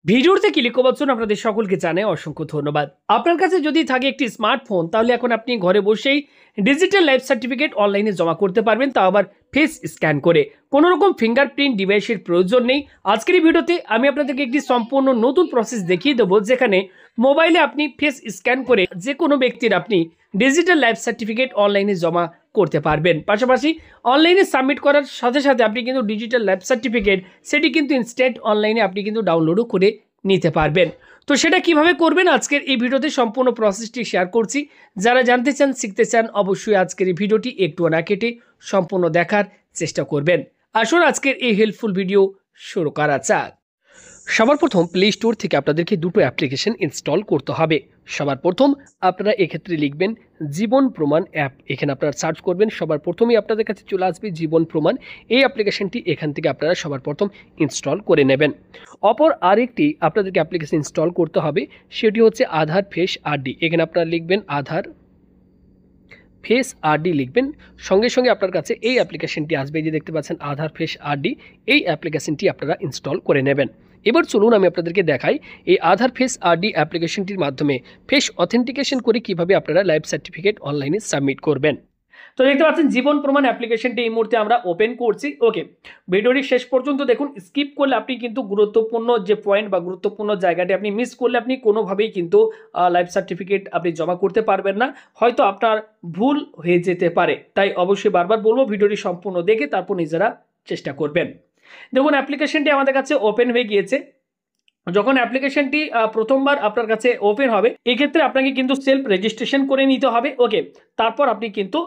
ভিডিওতে ক্লিক করার জন্য আপনাদের সকলকে জানাই অসংখ্য ধন্যবাদ। আপনার কাছে যদি থাকে একটি স্মার্টফোন, তাহলে এখন আপনি ঘরে বসেই ডিজিটাল লাইফ সার্টিফিকেট অনলাইনে জমা করতে পারবেন, তাও আবার ফেস স্ক্যান করে। কোনো রকম ফিঙ্গারপ্রিন্ট ডিভাইসের প্রয়োজন নেই। আজকের এই ভিডিওতে আমি আপনাদেরকে একটি সম্পূর্ণ নতুন প্রসেস দেখিয়ে দেবো, যেখানে মোবাইলে আপনি ফেস স্ক্যান করে যে কোনো ব্যক্তির আপনি ডিজিটাল লাইফ সার্টিফিকেট অনলাইনে জমা করতে পারবেন। পাশাপাশি অনলাইনে সাবমিট করার সাথে সাথে আপনি কিন্তু ডিজিটাল লাইফ সার্টিফিকেট সেটি কিন্তু ইনস্ট্যান্ট অনলাইনে আপনি কিন্তু ডাউনলোডও করে নিতে পারবেন। তো সেটা কিভাবে করবেন আজকের এই ভিডিওতে সম্পূর্ণ প্রসেসটি শেয়ার করছি। যারা জানতে চান, শিখতে চান, অবশ্যই আজকের এই ভিডিওটি একটু না কেটে সম্পূর্ণ দেখার চেষ্টা করবেন। আসুন আজকের এই হেল্পফুল ভিডিও শুরু করা যাক। সবার প্রথম প্লে স্টোর থেকে আপনাদেরকে দুটো অ্যাপ্লিকেশন ইনস্টল করতে হবে। সবার প্রথম আপনারা এক্ষেত্রে লিখবেন জীবন প্রমাণ অ্যাপ। এখানে আপনারা সার্চ করবেন, সবার প্রথমেই আপনাদের কাছে চলে আসবে জীবন প্রমাণ। এই অ্যাপ্লিকেশনটি এখান থেকে আপনারা সবার প্রথম ইনস্টল করে নেবেন। অপর আরেকটি আপনাদেরকে অ্যাপ্লিকেশন ইনস্টল করতে হবে, সেটি হচ্ছে আধার ফেস আরডি। এখানে আপনারা লিখবেন আধার ফেস আরডি লিখবেন, সঙ্গে সঙ্গে আপনার কাছে এই অ্যাপ্লিকেশনটি আসবে। যে দেখতে পাচ্ছেন আধার ফেস আরডি, এই অ্যাপ্লিকেশনটি আপনারা ইনস্টল করে নেবেন। এবার চলুন আমি আপনাদেরকে দেখাই এই আধার ফেস আরডি অ্যাপ্লিকেশনটির মাধ্যমে ফেস অথেন্টিকেশন করে কিভাবে আপনারা লাইফ সার্টিফিকেট অনলাইনে সাবমিট করবেন। তো দেখতে পাচ্ছেন জীবন প্রমাণ অ্যাপ্লিকেশনটি এই মুহূর্তে আমরা ওপেন করছি। ওকে, ভিডিওটি শেষ পর্যন্ত দেখুন। স্কিপ করলে আপনি কিন্তু গুরুত্বপূর্ণ যে পয়েন্ট বা গুরুত্বপূর্ণ জায়গাটি আপনি মিস করলে আপনি কোনোভাবেই কিন্তু লাইফ সার্টিফিকেট আপনি জমা করতে পারবেন না, হয়তো আপনার ভুল হয়ে যেতে পারে। তাই অবশ্যই বারবার বলবো ভিডিওটি সম্পূর্ণ দেখে তারপর নিজেরা চেষ্টা করবেন। দেখুন অ্যাপ্লিকেশনটি আমাদের কাছে ওপেন হয়ে গিয়েছে। যখন অ্যাপ্লিকেশনটি প্রথমবার আপনার কাছে ওপেন হবে, এক্ষেত্রে আপনাকে কিন্তু সেলফ রেজিস্ট্রেশন করে নিতে হবে। ওকে, তারপর আপনি কিন্তু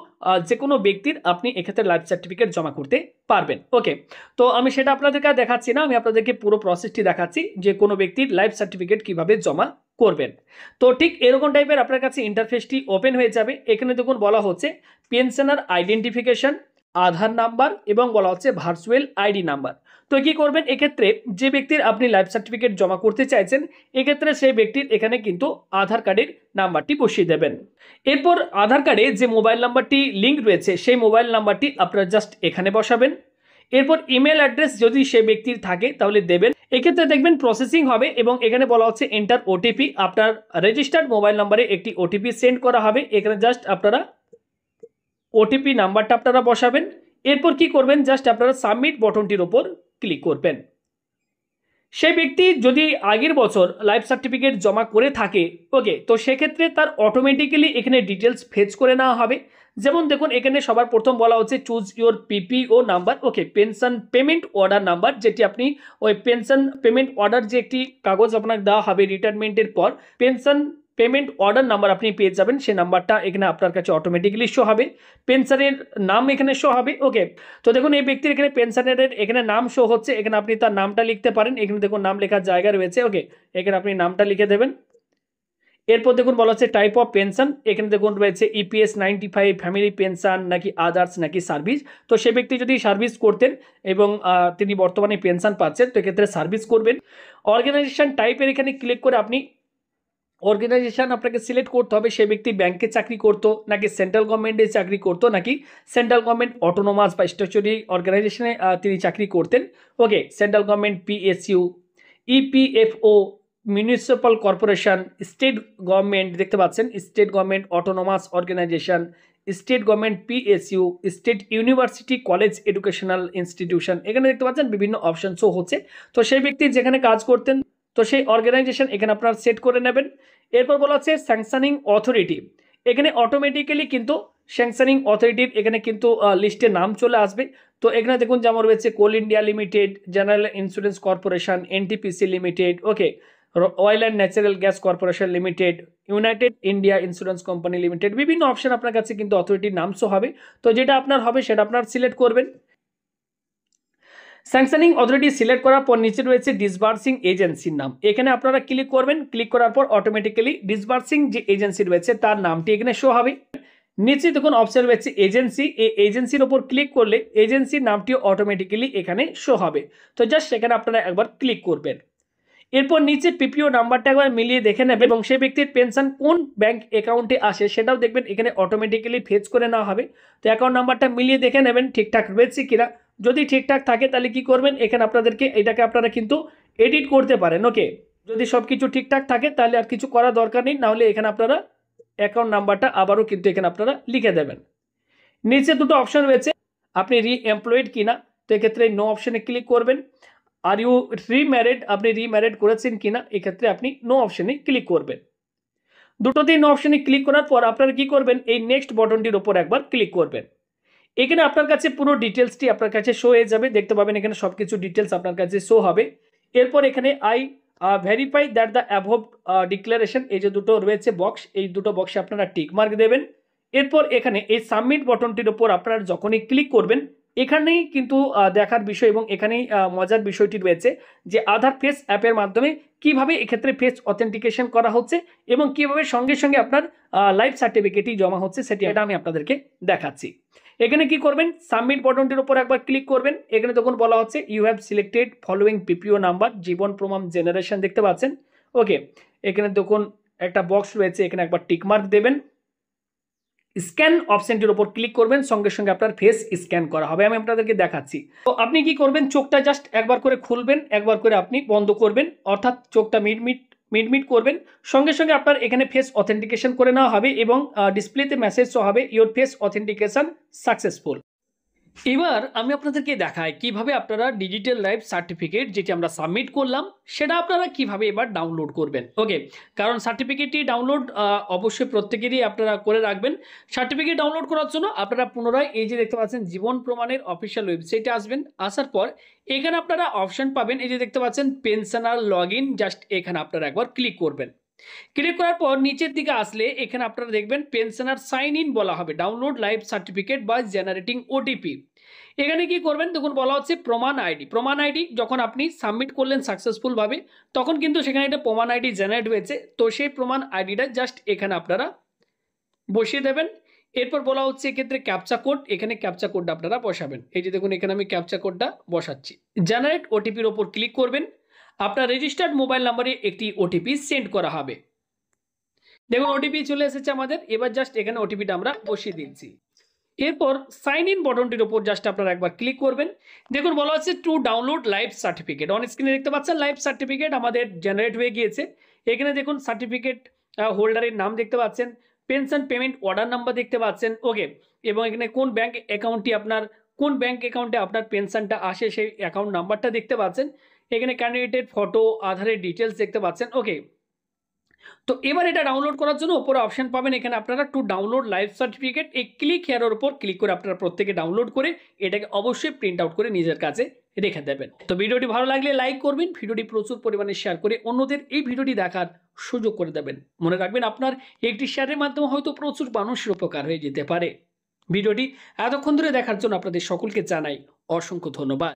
যে কোনো ব্যক্তির আপনি এক্ষেত্রে লাইফ সার্টিফিকেট জমা করতে পারবেন। ওকে, তো আমি সেটা আপনাদেরকে দেখাচ্ছি না, আমি আপনাদেরকে পুরো প্রসেসটি দেখাচ্ছি যে কোনো ব্যক্তির লাইফ সার্টিফিকেট কিভাবে জমা করবেন। তো ঠিক এরকম টাইপের আপনার কাছে ইন্টারফেসটি ওপেন হয়ে যাবে। এখানে দেখুন বলা হচ্ছে পেনশনার আইডেন্টিফিকেশন, আধার নাম্বার এবং বলা হচ্ছে ভার্চুয়াল আইডি নাম্বার। তো কি করবেন, এক্ষেত্রে যে ব্যক্তির আপনি লাইফ সার্টিফিকেট জমা করতে চাইছেন, এক্ষেত্রে সেই ব্যক্তির এখানে কিন্তু আধার কার্ডের নাম্বারটি বসিয়ে দেবেন। এরপর আধার কার্ডে যে মোবাইল নাম্বারটি লিঙ্ক রয়েছে, সেই মোবাইল নাম্বারটি আপনারা জাস্ট এখানে বসাবেন। এরপর ইমেল অ্যাড্রেস যদি সেই ব্যক্তির থাকে তাহলে দেবেন। এক্ষেত্রে দেখবেন প্রসেসিং হবে এবং এখানে বলা হচ্ছে এন্টার ওটিপি। আপনার রেজিস্টার্ড মোবাইল নাম্বারে একটি ওটিপি সেন্ড করা হবে। এখানে জাস্ট আপনারা ওটিপি নাম্বারটা আপনারা বসাবেন। এরপর কি করবেন, জাস্ট আপনারা সাবমিট বাটনটির উপর ক্লিক করবেন। সেই ব্যক্তি যদি আগের বছর লাইফ সার্টিফিকেট জমা করে থাকে, ওকে, তো সেক্ষেত্রে তার অটোমেটিক্যালি এখানে ডিটেলস ফেচ করে নেওয়া হবে। যেমন দেখুন এখানে সবার প্রথম বলা হচ্ছে choose your পিপিও number. Okay, pension payment order number, যেটি আপনি ওই পেনশন পেমেন্ট অর্ডার যে একটি কাগজ আপনাকে দেওয়া হবে রিটায়ারমেন্টের পর, পেনশন পেমেন্ট অর্ডার নাম্বার আপনি পেয়ে যাবেন। সেই নাম্বারটা এখানে আপনার কাছে অটোমেটিক্যালি শো হবে। পেনশনের নাম এখানে শো হবে। ওকে, তো দেখুন এই ব্যক্তির এখানে পেনশনারের এখানে নাম শো হচ্ছে। এখানে আপনি তার নামটা লিখতে পারেন। এখানে দেখুন নাম লেখার জায়গা রয়েছে। ওকে, এখানে আপনি নামটা লিখে দেবেন। এরপর দেখুন বলা হচ্ছে টাইপ অফ পেনশন। এখানে দেখুন রয়েছে ইপিএস 95, ফ্যামিলি পেনশন নাকি আদার্স নাকি সার্ভিস। তো সে ব্যক্তি যদি সার্ভিস করতেন এবং তিনি বর্তমানে পেনশন পাচ্ছেন, তো এক্ষেত্রে সার্ভিস করবেন। অর্গানাইজেশন টাইপের এখানে ক্লিক করে আপনি অর্গানাইজেশন আপনাকে সিলেক্ট করতে হবে। সে ব্যক্তি ব্যাংকে চাকরি করতো নাকি সেন্ট্রাল গভর্নমেন্টে চাকরি করতো নাকি সেন্ট্রাল গভর্নমেন্ট অটোনোমাস বা স্ট্যাচুরি অর্গানাইজেশনে তিনি চাকরি করতেন। Okay, central government, PSU, EPFO, municipal corporation, state government, দেখতে পাচ্ছেন state government autonomous organisation, state government, PSU, state university, college, educational institution. এখানে দেখতে পাচ্ছেন বিভিন্ন অপশন শো হচ্ছে। তো সেই ব্যক্তি যেখানে কাজ করতেন, তো সেই অর্গানাইজেশন এখানে আপনারা সেট করে নেবেন। এরপর বলা হচ্ছে স্যাংশনিং অথরিটি। এখানে অটোমেটিক্যালি কিন্তু স্যাংশনিং অথরিটির এখানে কিন্তু লিস্টে নাম চলে আসবে। তো এখানে দেখুন যেমন রয়েছে Coal India Limited, General Insurance Corporation, NTPC Limited, okay, Oil and Natural Gas Corporation Limited, United India Insurance Company Limited, বিভিন্ন অপশন আপনার কাছে কিন্তু অথরিটির নাম শো হবে। তো যেটা আপনার হবে সেটা আপনার সিলেক্ট করবেন। স্যাংশনিং অথরিটি সিলেক্ট করার পর নিচে রয়েছে ডিসবার্সিং এজেন্সির নাম। এখানে আপনারা ক্লিক করবেন। ক্লিক করার পর অটোমেটিক্যালি ডিসবার্সিং যে এজেন্সি রয়েছে তার নামটি এখানে শো হবে। নিচে দেখুন অপশন রয়েছে এজেন্সি। এই এজেন্সির ওপর ক্লিক করলে এজেন্সির নামটিও অটোমেটিক্যালি এখানে শো হবে। তো জাস্ট সেখানে আপনারা একবার ক্লিক করবেন। এরপর নিচে পিপিও নাম্বারটা একবার মিলিয়ে দেখে নেবেন এবং সেই ব্যক্তির পেনশন কোন ব্যাংক অ্যাকাউন্টে আসে সেটাও দেখবেন এখানে অটোমেটিক্যালি ফেচ করে নেওয়া হবে। তো অ্যাকাউন্ট নাম্বারটা মিলিয়ে দেখে নেবেন ঠিকঠাক রয়েছে কিনা। যদি ঠিকঠাক থাকে তাহলে কি করবেন, এখানে আপনাদেরকে এটাকে আপনারা কিন্তু এডিট করতে পারেন। ওকে, যদি সব কিছু ঠিকঠাক থাকে তাহলে আর কিছু করার দরকার নেই, নাহলে এখানে আপনারা অ্যাকাউন্ট নাম্বারটা আবারও কিন্তু এখানে আপনারা লিখে দেবেন। নিচে দুটো অপশন রয়েছে, আপনি রিএমপ্লয়েড কিনা, তো এক্ষেত্রে নো অপশনে ক্লিক করবেন। আর ইউ রিম্যারিড, আপনি রিম্যারিড করেছেন কিনা, এক্ষেত্রে আপনি নো অপশনে ক্লিক করবেন। দুটোতেই নো অপশনে ক্লিক করার পর আপনারা কি করবেন, এই নেক্সট বাটনটির ওপর একবার ক্লিক করবেন। এখানে আপনার কাছে পুরো ডিটেলসটি আপনার কাছে শো হয়ে যাবে, দেখতে পাবেন এখানে সব কিছু ডিটেলস আপনার কাছে শো হবে। এরপর এখানে I verify that the above declaration, এই যে দুটো রয়েছে বক্স, এই দুটো বক্সে আপনারা টিক মার্ক দেবেন। এরপর এখানে এই সাবমিট বাটনটির ওপর আপনারা যখনই ক্লিক করবেন, এখানেই কিন্তু দেখার বিষয় এবং এখানেই মজার বিষয়টি রয়েছে যে আধার ফেস অ্যাপের মাধ্যমে কিভাবে এক্ষেত্রে ফেস অথেন্টিকেশন করা হচ্ছে এবং কিভাবে সঙ্গে সঙ্গে আপনার লাইফ সার্টিফিকেটই জমা হচ্ছে, সেটি এটা আমি আপনাদেরকে দেখাচ্ছি। এখানে কি করবেন, সাবমিট বাটনটির উপর একবার ক্লিক করবেন। এখানে তখন বলা হচ্ছে you have selected following PPO number, Jeevan Pramaan generation, দেখতে পাচ্ছেন। ওকে, এখানে তখন একটা বক্স রয়েছে, এখানে একবার টিক মার্ক দেবেন। স্ক্যান অপশনটির উপর ক্লিক করবেন, সঙ্গে সঙ্গে আপনার ফেস স্ক্যান করা হবে, আমি আপনাদেরকে দেখাচ্ছি। তো আপনি কি করবেন, চোখটা জাস্ট একবার করে খুলবেন, একবার করে আপনি বন্ধ করবেন, অর্থাৎ চোখটা মিটমিট করবেন। সঙ্গে সঙ্গে আপনার এখানে ফেস অথেন্টিকেশন করে নেওয়া হবে এবং ডিসপ্লেতে মেসেজ শো হবে ইওর ফেস অথেন্টিকেশন সাকসেসফুল। এবার আমি আপনাদেরকে দেখাই কিভাবে আপনারা ডিজিটাল লাইফ সার্টিফিকেট যেটি আমরা সাবমিট করলাম সেটা আপনারা কিভাবে এবার ডাউনলোড করবেন। ওকে, কারণ সার্টিফিকেটটি ডাউনলোড অবশ্যই প্রত্যেকেরই আপনারা করে রাখবেন। সার্টিফিকেট ডাউনলোড করার জন্য আপনারা পুনরায় এই যে দেখতে পাচ্ছেন জীবন প্রমাণের অফিসিয়াল ওয়েবসাইটে আসবেন। আসার পর এখানে আপনারা অপশন পাবেন, এই যে দেখতে পাচ্ছেন পেনশনার লগ ইন, জাস্ট এখানে আপনারা একবার ক্লিক করবেন। ক্লিক করার পর নিচের দিকে আসলে এখানে আপনারা দেখবেন পেনশনার সাইন ইন বলা হবে, download life certificate by generating OTP. এখানে কি করবেন, তখন বলা হচ্ছে প্রমাণ আইডি। প্রমাণ আইডি যখন আপনি সাবমিট করলেন সাকসেসফুলভাবে, তখন কিন্তু সেখানে একটা প্রমাণ আইডি জেনারেট হয়েছে, তো সেই প্রমাণ আইডিটা জাস্ট এখানে আপনারা বসিয়ে দেবেন। এরপর বলা হচ্ছে এক্ষেত্রে ক্যাপচা কোড, এখানে ক্যাপচা কোডটা আপনারা বসাবেন। এই যে দেখুন এখানে আমি ক্যাপচা কোডটা বসাচ্ছি। জেনারেট ওটিপির ওপর ক্লিক করবেন, আপনার রেজিস্টার্ড মোবাইল নাম্বারে একটি ওটিপি সেন্ড করা হবে। দেখুন ওটিপি চলে এসেছে আমাদের, এবার জাস্ট এখানে ওটিপিটা আমরা বসিয়ে দিচ্ছি। এরপর সাইন ইন বাটনটির উপর জাস্ট আপনারা একবার ক্লিক করবেন। দেখুন বলা হচ্ছে to download life certificate, on স্ক্রিনে দেখতে পাচ্ছেন লাইফ সার্টিফিকেট আমাদের জেনারেট হয়ে গিয়েছে। এখানে দেখুন সার্টিফিকেট হোল্ডারের নাম দেখতে পাচ্ছেন, পেনশন পেমেন্ট অর্ডার নাম্বার দেখতে পাচ্ছেন। ওকে, এবং এখানে কোন ব্যাংক অ্যাকাউন্টটি আপনার, কোন ব্যাংক অ্যাকাউন্টে আপনার পেনশনটা আসে সেই অ্যাকাউন্ট নাম্বারটা দেখতে পাচ্ছেন। এখানে ক্যান্ডিডেটের ফটো, আধারের ডিটেলস দেখতে পাচ্ছেন। ওকে, তো এবার এটা ডাউনলোড করার জন্য উপরে অপশন পাবেন, এখানে আপনারা টু ডাউনলোড লাইফ সার্টিফিকেট, এই ক্লিক হেয়ারের উপর ক্লিক করে আপনারা প্রত্যেকে ডাউনলোড করে এটাকে অবশ্যই প্রিন্ট আউট করে নিজের কাছে রেখে দেবেন। তো ভিডিওটি ভালো লাগলে লাইক করবেন, ভিডিওটি প্রচুর পরিমাণে শেয়ার করে অন্যদের এই ভিডিওটি দেখার সুযোগ করে দেবেন। মনে রাখবেন আপনার একটি শেয়ারের মাধ্যমে হয়তো প্রচুর মানুষের উপকার হয়ে যেতে পারে। ভিডিওটি এতক্ষণ ধরে দেখার জন্য আপনাদের সকলকে জানাই অসংখ্য ধন্যবাদ।